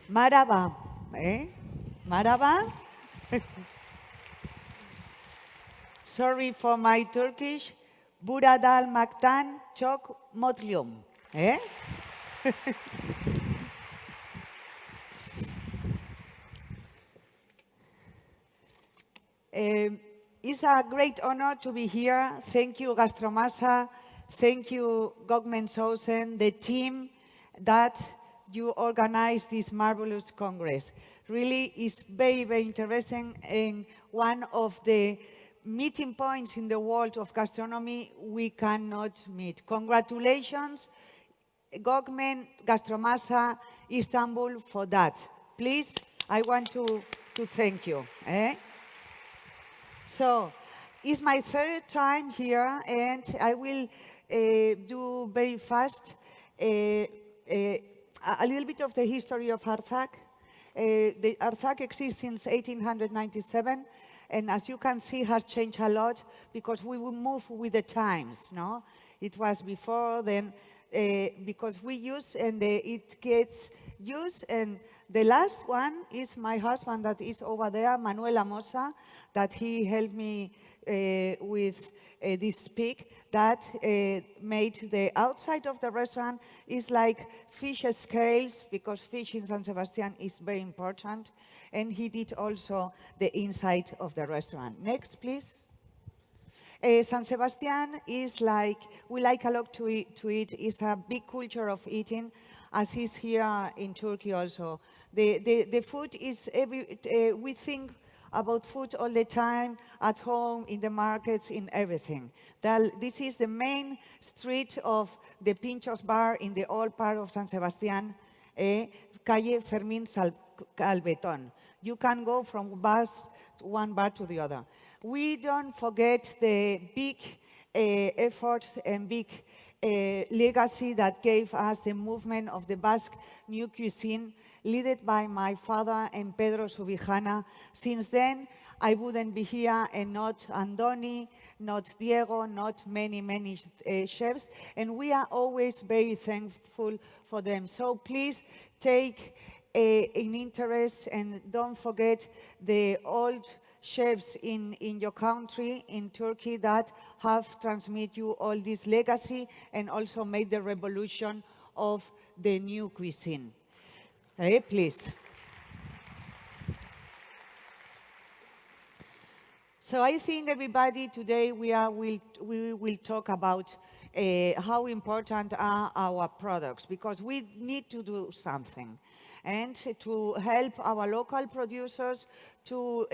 Maraba, eh? Maraba? Sorry for my Turkish. Buradal maktan çok mutluyum. Eh? It's a great honor to be here. Thank you, Gastromasa. Thank you, Gogmenshausen, the team that you organized this marvelous Congress. Really, it's very, very interesting and one of the meeting points in the world of gastronomy we cannot meet. Congratulations, Gogmen, Gastromasa, Istanbul, for that. Please, I want to thank you. Eh? So, it's my third time here, and I will do very fast a little bit of the history of Arzak. The Arzak exists since 1897, and as you can see, has changed a lot because we will move with the times. No, it was before then because we use and it gets used. And the last one is my husband that is over there, Manuel Amosa, that he helped me with this pig that made the outside of the restaurant is like fish scales because fish in San Sebastian is very important. And he did also the inside of the restaurant. Next, please. San Sebastian is like, we like a lot to eat. It's a big culture of eating, as is here in Turkey also. The food is, we think about food all the time, at home, in the markets, in everything. This is the main street of the Pinchos Bar in the old part of San Sebastian, Calle Fermín Calvetón. You can go from one bar to the other. We don't forget the big effort and big legacy that gave us the movement of the Basque New Cuisine, led by my father and Pedro Subijana. Since then, I wouldn't be here, and not Andoni, not Diego, not many chefs, and we are always very thankful for them. So please take an interest and don't forget the old chefs in your country, in Turkey, that have transmitted you all this legacy and also made the revolution of the new cuisine. Hey, please. So I think everybody today we will talk about how important are our products, because we need to do something and to help our local producers, to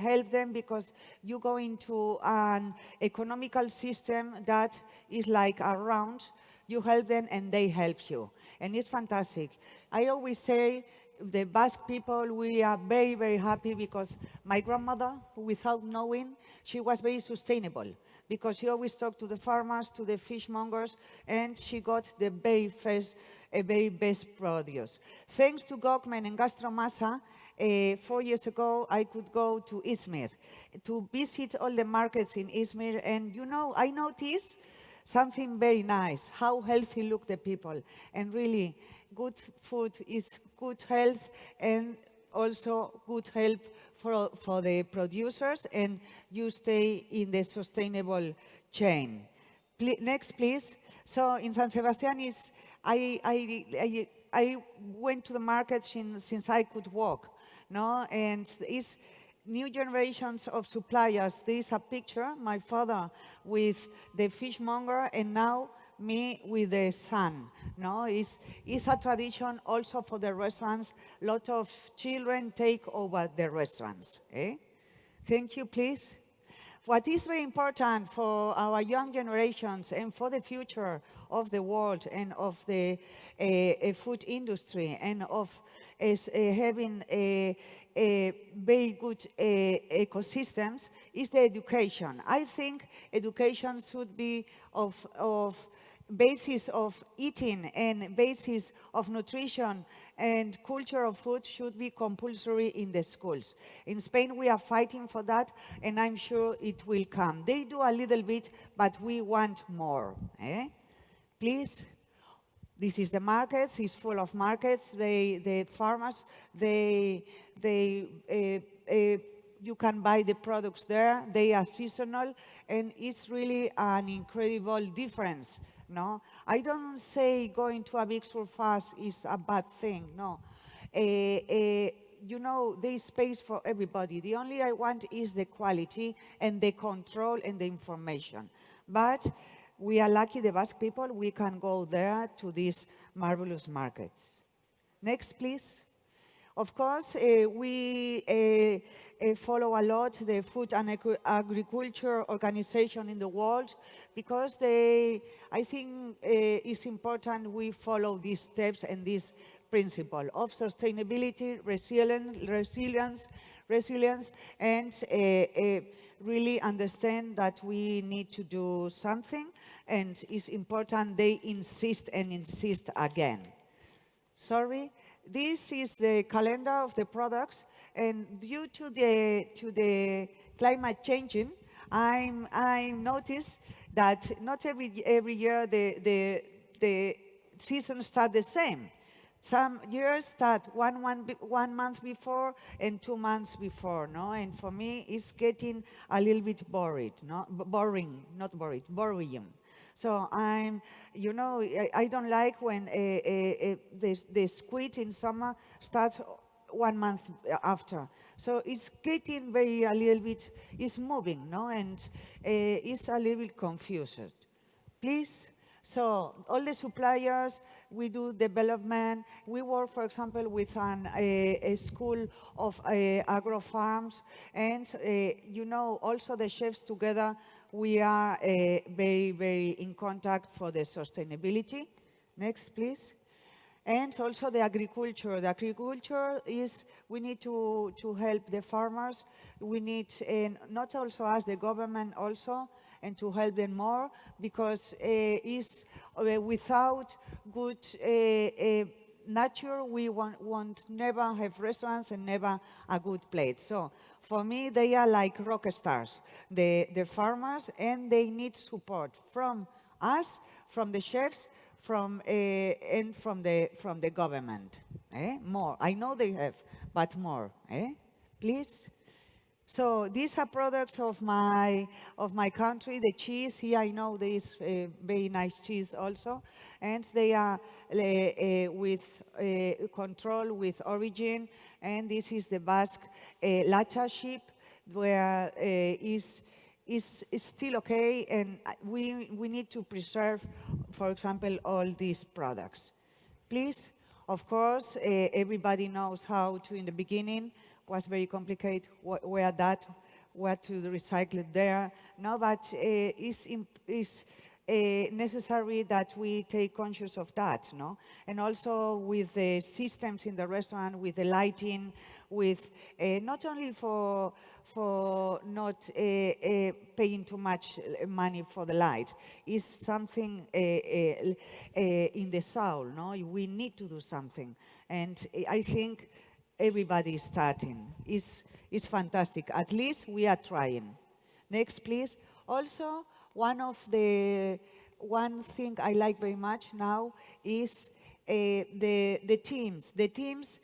help them, because you go into an economical system that is like around, you help them and they help you. And it's fantastic. I always say, the Basque people, we are very, very happy because my grandmother, without knowing, she was very sustainable because she always talked to the farmers, to the fishmongers, and she got the very best produce. Thanks to Gokmen and Gastromasa, 4 years ago, I could go to Izmir to visit all the markets in Izmir, and you know, I noticed something very nice, how healthy look the people, and really, good food is good health and also good help for the producers, and you stay in the sustainable chain. Next, please. So in San Sebastian, I went to the market since I could walk, no? And it's new generations of suppliers. There is a picture, my father with the fishmonger, and now me with the son. No, it's a tradition also for the restaurants. A lot of children take over the restaurants. Thank you, please. What is very important for our young generations and for the future of the world and of the food industry and of having very good ecosystems is the education. I think education should be of basis of eating and basis of nutrition and culture of food should be compulsory in the schools. In Spain, we are fighting for that, and I'm sure it will come. They do a little bit, but we want more. Please. This is the markets. It's full of markets. The farmers, you can buy the products there. They are seasonal, and it's really an incredible difference. No, I don't say going to a big store fast is a bad thing. No, you know, there is space for everybody. The only I want is the quality and the control and the information. But we are lucky, the Basque people, we can go there to these marvelous markets. Next, please. Of course, we follow a lot the Food and Agriculture Organization in the world because I think it's important we follow these steps and this principle of sustainability, resilience, and really understand that we need to do something, and it's important they insist and insist again. Sorry. This is the calendar of the products, and due to the climate changing, I noticed that not every year the seasons start the same. Some years start one month before and 2 months before, no? And for me, it's getting a little bit boring, no? Boring. So you know, I don't like when the squid in summer starts 1 month after. So it's getting a little bit, it's moving, no? And it's a little bit confused. Please. So all the suppliers, we do development. We work, for example, with a school of agro farms, and you know, also the chefs together, we are very in contact for the sustainability. Next, please. And also the agriculture. The agriculture is, we need to help the farmers. We need, not also us, the government also, and to help them more, because without good nature, we won't never have restaurants and never a good plate. So for me, they are like rock stars, the farmers, and they need support from us, from the chefs, and from the government. More. I know they have, but more. Please. So these are products of my country. The cheese here, I know there is very nice cheese also, and they are with control with origin. And this is the Basque Lacha sheep, where is still okay, and we need to preserve, for example, all these products. Please. Of course, everybody knows how to, in the beginning, was very complicated, what to recycle it there. No, but it's necessary that we take conscious of that, no? And also with the systems in the restaurant, with the lighting, with not only for not paying too much money for the light, is something in the soul, no? We need to do something. And I think everybody is starting. It's fantastic. At least we are trying. Next, please. Also, one thing I like very much now is the teams. The teams,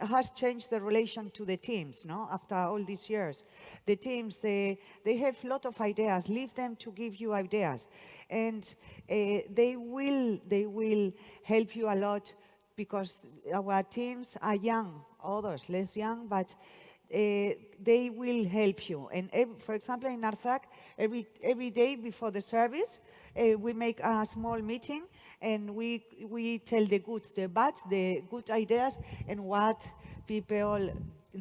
has changed the relation to the teams, no? After all these years. The teams, they have a lot of ideas. Leave them to give you ideas. And they will help you a lot, because our teams are young, others less young, but they will help you. And for example, in Arzak, every day before the service, we make a small meeting, and we tell the good, the bad, the good ideas, and what people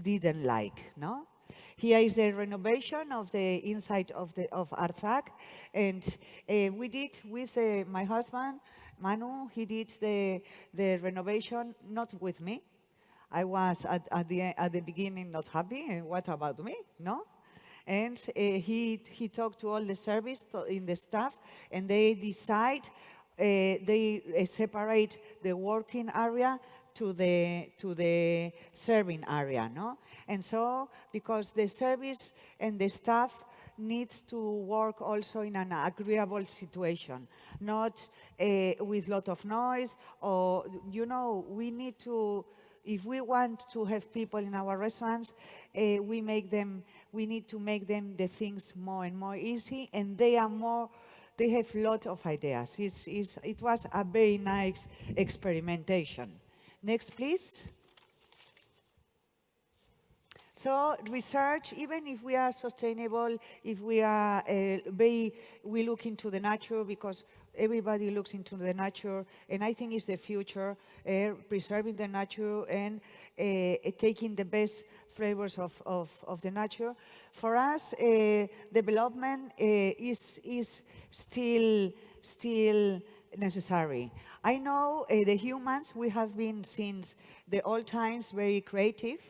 didn't like, no? Here is the renovation of the inside of Arzak, and we did with my husband, Manu. He did the renovation, not with me. I was at the beginning not happy. What about me? No? And he talked to all the service in the staff, and they decide they separate the working area to the serving area, no? And so, because the service and the staff, needs to work also in an agreeable situation, not with a lot of noise, or, you know, we need to, if we want to have people in our restaurants, we need to make them the things more and more easy, and they have a lot of ideas. It was a very nice experimentation. Next, please. So research, even if we are sustainable, if we are we look into the nature, because everybody looks into the nature, and I think it's the future, preserving the nature and taking the best flavors of the nature. For us, development is still necessary. I know the humans, we have been since the old times very creative,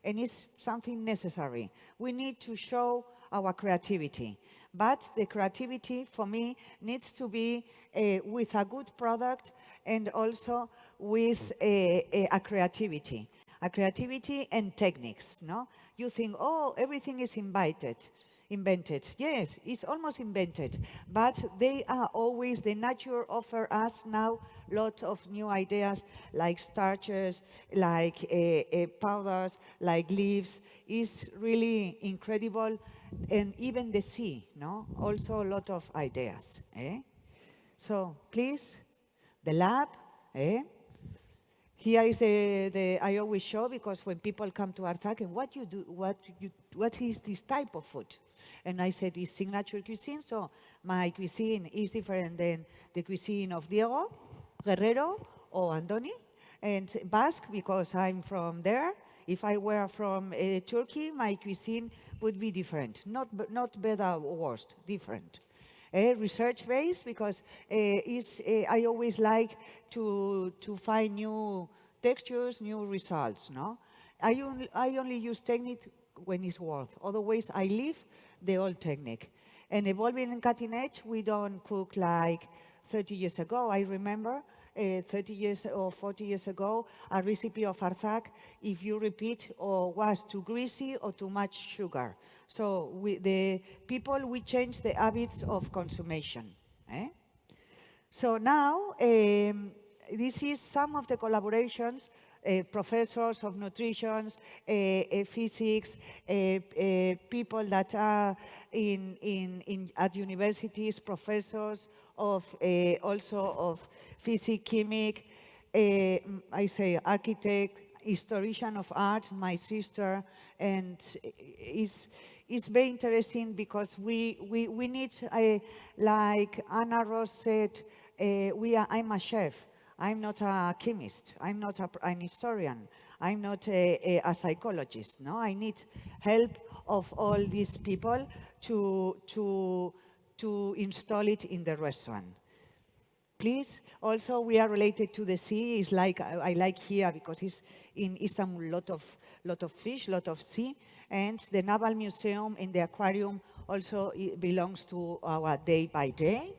and it's something necessary. We need to show our creativity. But the creativity, for me, needs to be with a good product and also with a creativity and techniques, no? You think, oh, everything is invented. Yes, it's almost invented, but they are always, the nature offer us now lots of new ideas, like starches, like powders, like leaves. It's really incredible, and even the sea, no? Also a lot of ideas. So please, the lab. Here is I always show, because when people come to Arzak, and what is this type of food? And I said, it's signature cuisine, so my cuisine is different than the cuisine of Diego, Guerrero, or Andoni, and Basque, because I'm from there. If I were from Turkey, my cuisine would be different, not better or worse, different. Research-based, because I always like to find new textures, new results, no? I only use technique when it's worth. Otherwise, I leave the old technique. And evolving and cutting edge, we don't cook like 30 years ago. I remember 30 years or 40 years ago, a recipe of Arzak, if you repeat, was too greasy or too much sugar. So we change the habits of consumption. So now, this is some of the collaborations, professors of nutrition, physics, people that are at universities, professors of also of physics, chemic, I say architect, historian of art, my sister, and it's very interesting, because we need, like Anna Ross said, I'm a chef. I'm not a chemist. I'm not an historian. I'm not a psychologist. No, I need help of all these people to install it in the restaurant. Please. Also, we are related to the sea. It's like I like here, because it's in Istanbul, lot of fish, lot of sea, and the Naval Museum and the aquarium also belongs to our day by day.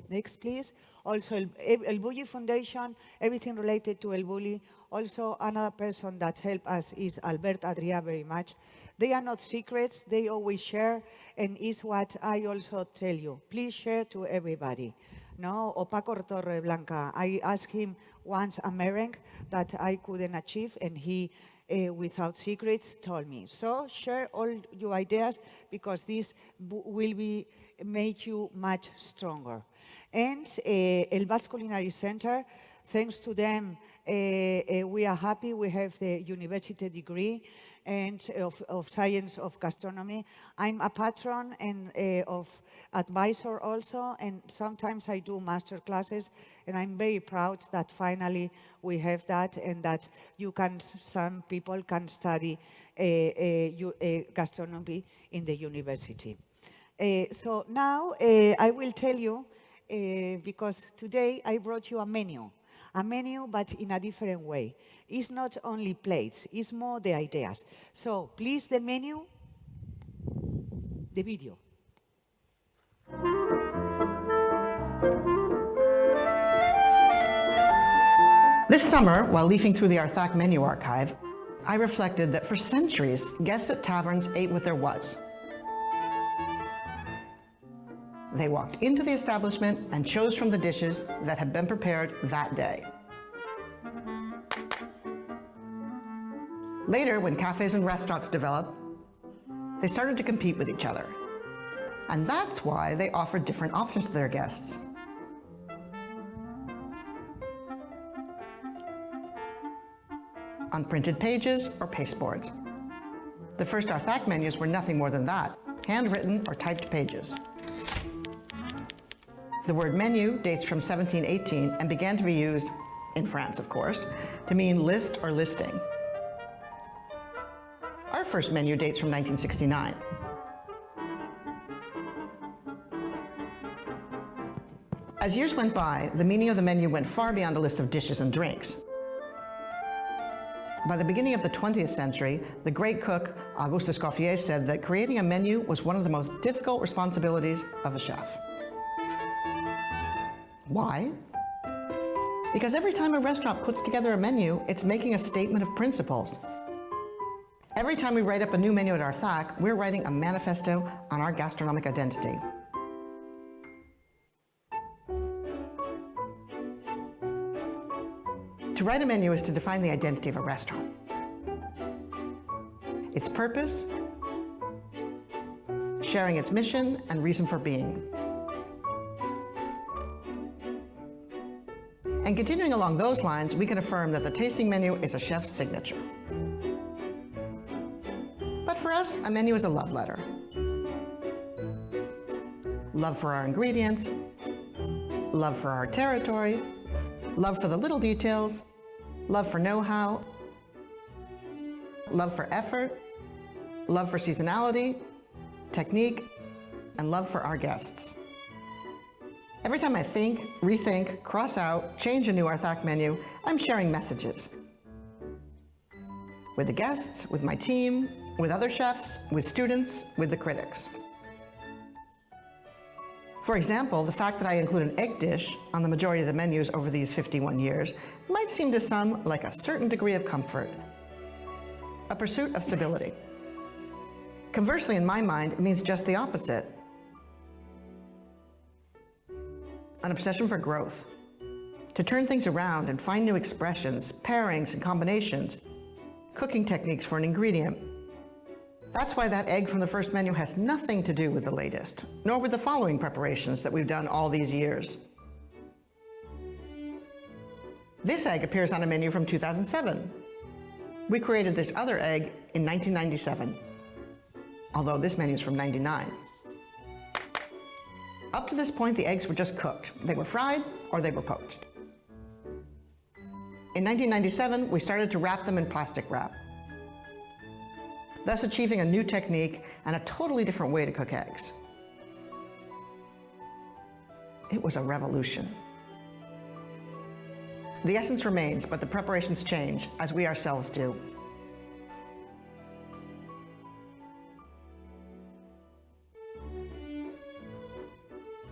Next, please. Also, El Bulli Foundation, everything related to El Bulli. Also, another person that helped us is Albert Adria very much. They are not secrets, they always share, and is what I also tell you. Please share to everybody. No, or Paco Torreblanca, I asked him once a meringue that I couldn't achieve, and he, without secrets, told me. So share all your ideas, because this will make you much stronger. And El Basque Culinary Center, thanks to them, we are happy. We have the university degree and of science of gastronomy. I'm a patron and of advisor also, and sometimes I do master classes, and I'm very proud that finally we have that, and that some people can study gastronomy in the university. So now I will tell you, because today I brought you a menu, but in a different way. It's not only plates, it's more the ideas. So please, the menu, the video. This summer, while leafing through the Arzak menu archive, I reflected that for centuries, guests at taverns ate what there was. They walked into the establishment and chose from the dishes that had been prepared that day. Later, when cafes and restaurants developed, they started to compete with each other. And that's why they offered different options to their guests. On printed pages or pasteboards. The first Arthac menus were nothing more than that, handwritten or typed pages. The word menu dates from 1718 and began to be used, in France of course, to mean list or listing. Our first menu dates from 1969. As years went by, the meaning of the menu went far beyond a list of dishes and drinks. By the beginning of the 20th century, the great cook Auguste Escoffier said that creating a menu was one of the most difficult responsibilities of a chef. Why? Because every time a restaurant puts together a menu, it's making a statement of principles. Every time we write up a new menu at Arthac, we're writing a manifesto on our gastronomic identity. To write a menu is to define the identity of a restaurant. Its purpose, sharing its mission and reason for being. And continuing along those lines, we can affirm that the tasting menu is a chef's signature. But for us, a menu is a love letter. Love for our ingredients, love for our territory, love for the little details, love for know-how, love for effort, love for seasonality, technique, and love for our guests. Every time I think, rethink, cross out, change a new Arthac menu, I'm sharing messages. With the guests, with my team, with other chefs, with students, with the critics. For example, the fact that I include an egg dish on the majority of the menus over these 51 years might seem to some like a certain degree of comfort, a pursuit of stability. Conversely, in my mind, it means just the opposite. An obsession for growth, to turn things around and find new expressions, pairings and combinations, cooking techniques for an ingredient. That's why that egg from the first menu has nothing to do with the latest, nor with the following preparations that we've done all these years. This egg appears on a menu from 2007. We created this other egg in 1997, although this menu is from '99. Up to this point, the eggs were just cooked. They were fried or they were poached. In 1997, we started to wrap them in plastic wrap, thus achieving a new technique and a totally different way to cook eggs. It was a revolution. The essence remains, but the preparations change, as we ourselves do.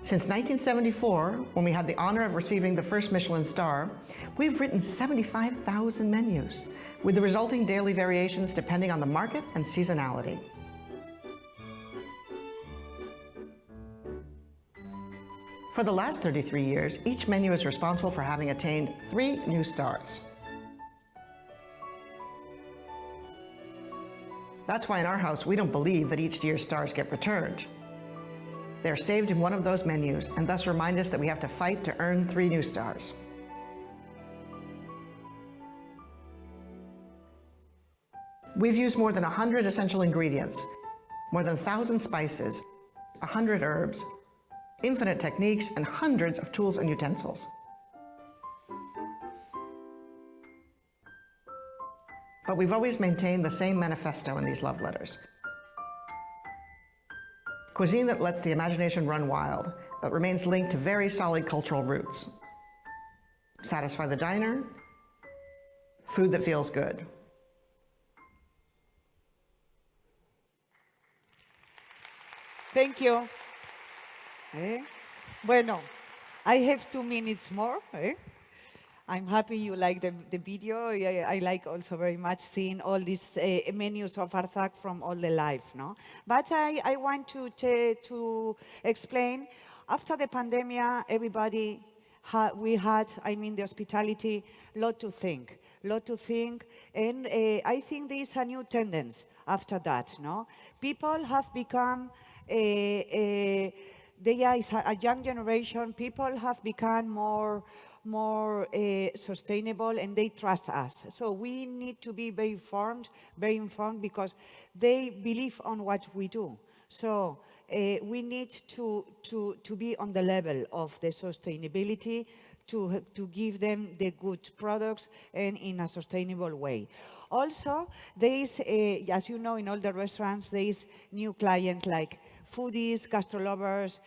Since 1974, when we had the honor of receiving the first Michelin star, we've written 75,000 menus, with the resulting daily variations depending on the market and seasonality. For the last 33 years, each menu is responsible for having attained 3 new stars. That's why in our house, we don't believe that each year's stars get returned. They're saved in one of those menus and thus remind us that we have to fight to earn 3 new stars. We've used more than 100 essential ingredients, more than 1,000 spices, 100 herbs, infinite techniques, and hundreds of tools and utensils. But we've always maintained the same manifesto in these love letters. Cuisine that lets the imagination run wild, but remains linked to very solid cultural roots. Satisfy the diner, food that feels good. Thank you. Bueno, I have 2 minutes more. I'm happy you like the video. I like also very much seeing all these menus of Arthac from all the life, no? But I want to explain after the pandemic, everybody we had, I mean, the hospitality, lot to think, and I think there is a new tendency after that, no? People have become, they are a young generation, people have become more sustainable, and they trust us. So we need to be very informed, because they believe on what we do. So we need to be on the level of the sustainability, to give them the good products and in a sustainable way. Also, there is, as you know, in all the restaurants, there is new clients like foodies, gastro lovers,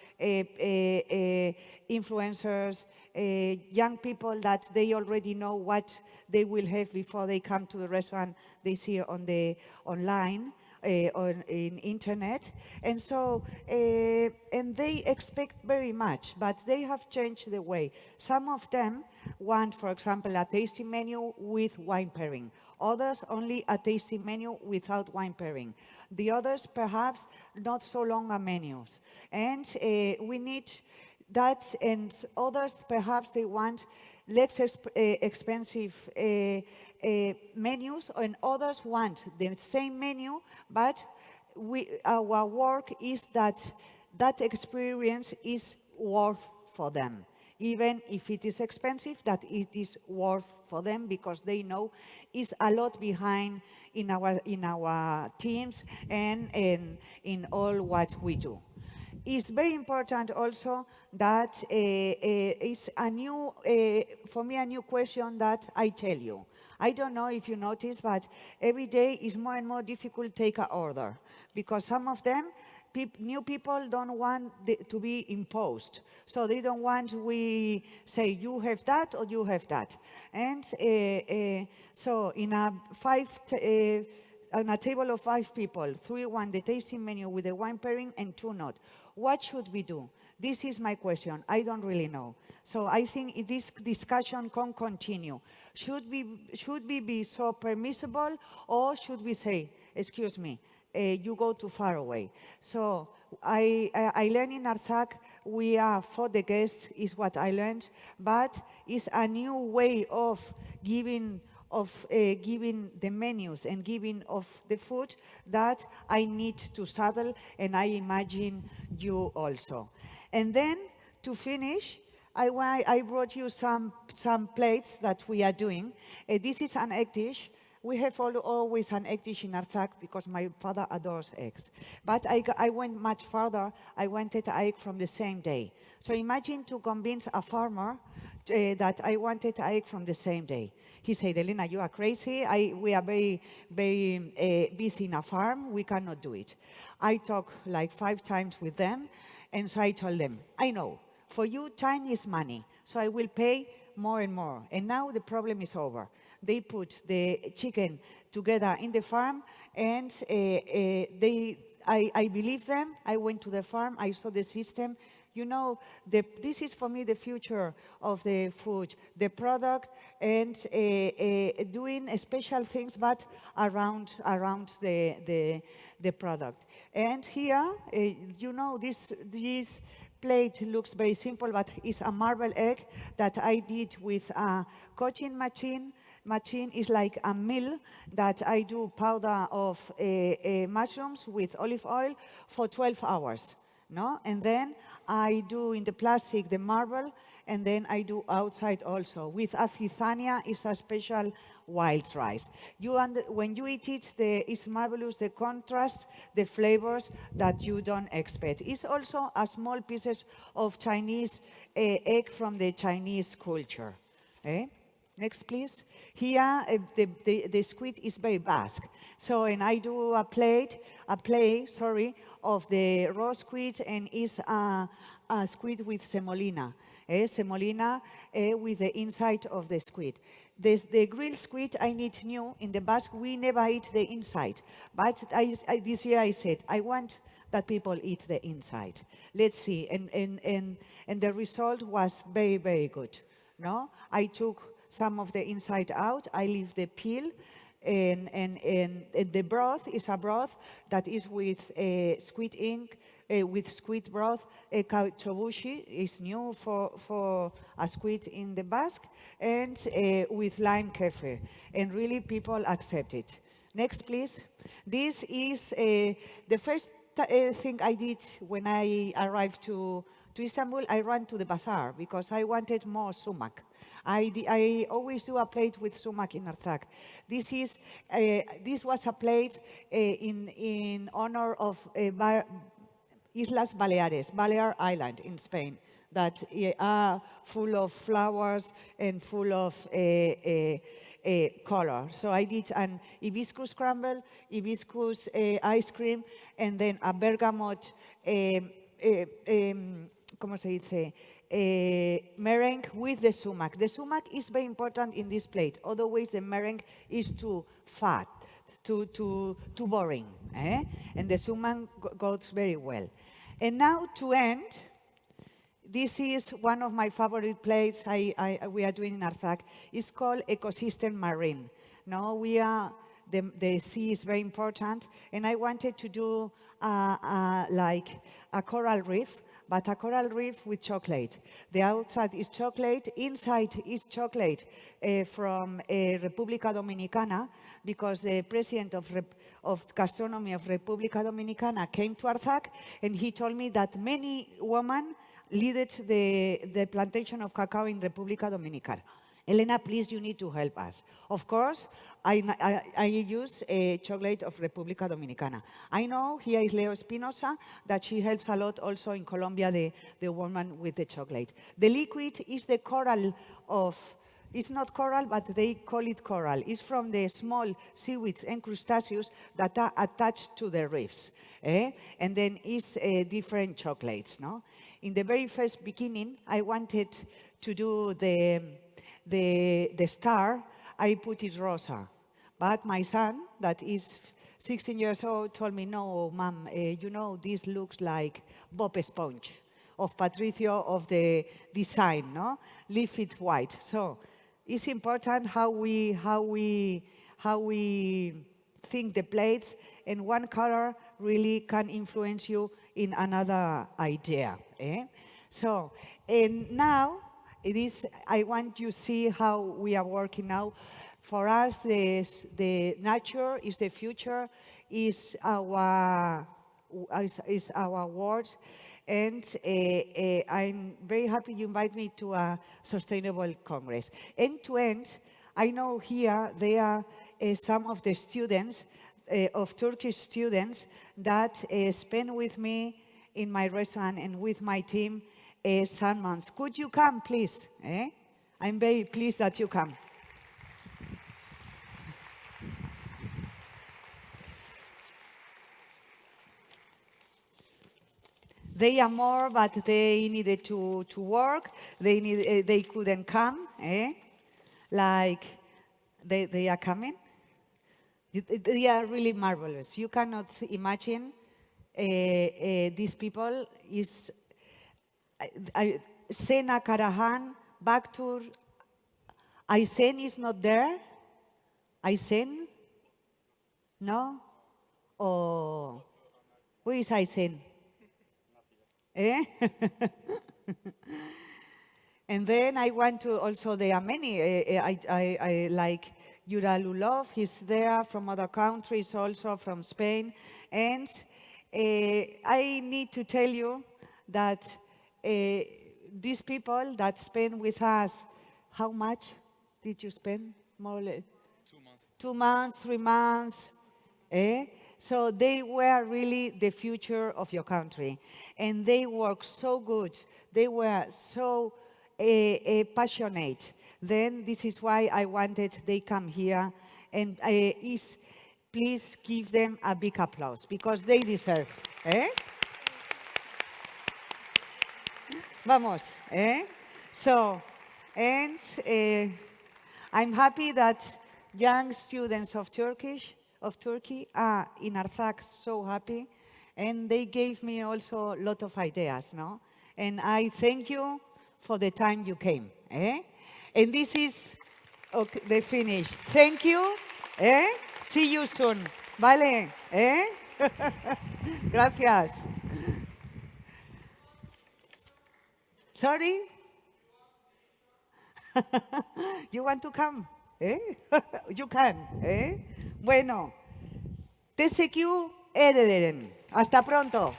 influencers, young people that they already know what they will have before they come to the restaurant. They see on the online. On in internet, and so and they expect very much, but they have changed the way. Some of them want, for example, a tasting menu with wine pairing. Others only a tasting menu without wine pairing. The others perhaps not so long a menus, and we need that. And others perhaps they want less expensive menus, and others want the same menu, but our work is that experience is worth for them. Even if it is expensive, that it is worth for them, because they know is a lot behind in our teams and in all what we do. It's very important also that it's a new, for me, a new question that I tell you. I don't know if you notice, but every day is more and more difficult to take an order, because some of them, new people don't want to be imposed. So they don't want we say, you have that or you have that. And so in on a table of 5 people, 3 want the tasting menu with the wine pairing and 2 not. What should we do? This is my question. I don't really know. So I think this discussion can continue. Should we be so permissible, or should we say, excuse me, you go too far away? So I learned in Arzak, we are for the guests, is what I learned, but it's a new way of giving the menus and giving of the food that I need to saddle, and I imagine you also. And then to finish, I brought you some plates that we are doing. This is an egg dish. We have always an egg dish in Arzak because my father adores eggs. But I went much further. I wanted an egg from the same day. So imagine to convince a farmer that I wanted an egg from the same day. He said, Elena, you are crazy. We are very, very busy in a farm. We cannot do it. I talked like 5 times with them. And so I told them, I know, for you time is money. So I will pay more and more. And now the problem is over. They put the chicken together in the farm, and I believe them. I went to the farm. I saw the system. You know, this is for me the future of the food, the product, and doing special things, but around the product. And here, you know, this plate looks very simple, but it's a marble egg that I did with a coaching machine. Machine is like a mill that I do powder of mushrooms with olive oil for 12 hours. No? And then I do in the plastic the marble, and then I do outside also. With azizania, it's a special wild rice. When you eat it, it's marvelous, the contrast, the flavors that you don't expect. It's also a small pieces of Chinese egg from the Chinese culture. Next, please. Here, the squid is very Basque. So, and I do a play, of the raw squid, and it's a squid with semolina. Semolina with the inside of the squid. The grilled squid I need new. In the Basque, we never eat the inside. But this year I said, I want that people eat the inside. Let's see. And the result was very, very good. No? I took some of the inside out. I leave the peel. And the broth is a broth that is with squid ink, with squid broth. Chobushi is new for a squid in the Basque, and with lime kefir. And really, people accept it. Next, please. This is the first thing I did when I arrived to Istanbul. I ran to the bazaar because I wanted more sumac. I always do a plate with sumac in Arzak. This was a plate in honor of Islas Baleares, Balear Island in Spain, that are full of flowers and full of color. So I did an hibiscus crumble, hibiscus ice cream, and then a bergamot, ¿cómo se dice? Meringue with the sumac. The sumac is very important in this plate. Otherwise, the meringue is too fat, too boring. And the sumac goes very well. And now to end, this is one of my favorite plates we are doing in Arzak. It's called Ecosystem Marine. Now the sea is very important, and I wanted to do like a coral reef, but a coral reef with chocolate. The outside is chocolate, inside is chocolate from República Dominicana, because the president of gastronomy of República Dominicana came to Arzak, and he told me that many women leaded the plantation of cacao in República Dominicana. Elena, please, you need to help us. Of course, I use chocolate of República Dominicana. I know here is Leo Espinosa, that she helps a lot also in Colombia, the woman with the chocolate. The liquid is the coral it's not coral, but they call it coral. It's from the small seaweeds and crustaceans that are attached to the reefs. And then it's different chocolates. No? In the very first beginning, I wanted to do the star. I put it rosa. But my son, that is 16 years old, told me, no, Mom, you know, this looks like Bob Esponge of Patricio of the design, no? Leave it white. So it's important how we think the plates, and one color really can influence you in another idea. So, and now, I want you to see how we are working now. For us, the nature is the future, is our world, and I'm very happy you invite me to a sustainable congress. End to end, I know here there are some of the students, of Turkish students, that spend with me in my restaurant and with my team some months. Could you come, please? I'm very pleased that you come. They are more, but they needed to work. They couldn't come. Like they are coming. They are really marvelous. You cannot imagine these people. Sena Karahan, Baktur. Aysen is not there. Aysen? No? Oh, who is Aysen? And then I want to also, there are many, I like Yuralulov, he's there from other countries, also from Spain. And I need to tell you that these people that spend with us, how much did you spend? More or less? 2 months. 2 months, 3 months. So they were really the future of your country. And they worked so good. They were so passionate. Then this is why I wanted they come here. And please give them a big applause, because they deserve. Vamos. So, and I'm happy that young students of Turkey are in Arzak so happy, and they gave me also a lot of ideas, no? And I thank you for the time you came. And this is the finish. Thank you. See you soon. Vale. Gracias. Sorry? You want to come? Eh? You can. Eh? Bueno, TSQ Erederen. Hasta pronto.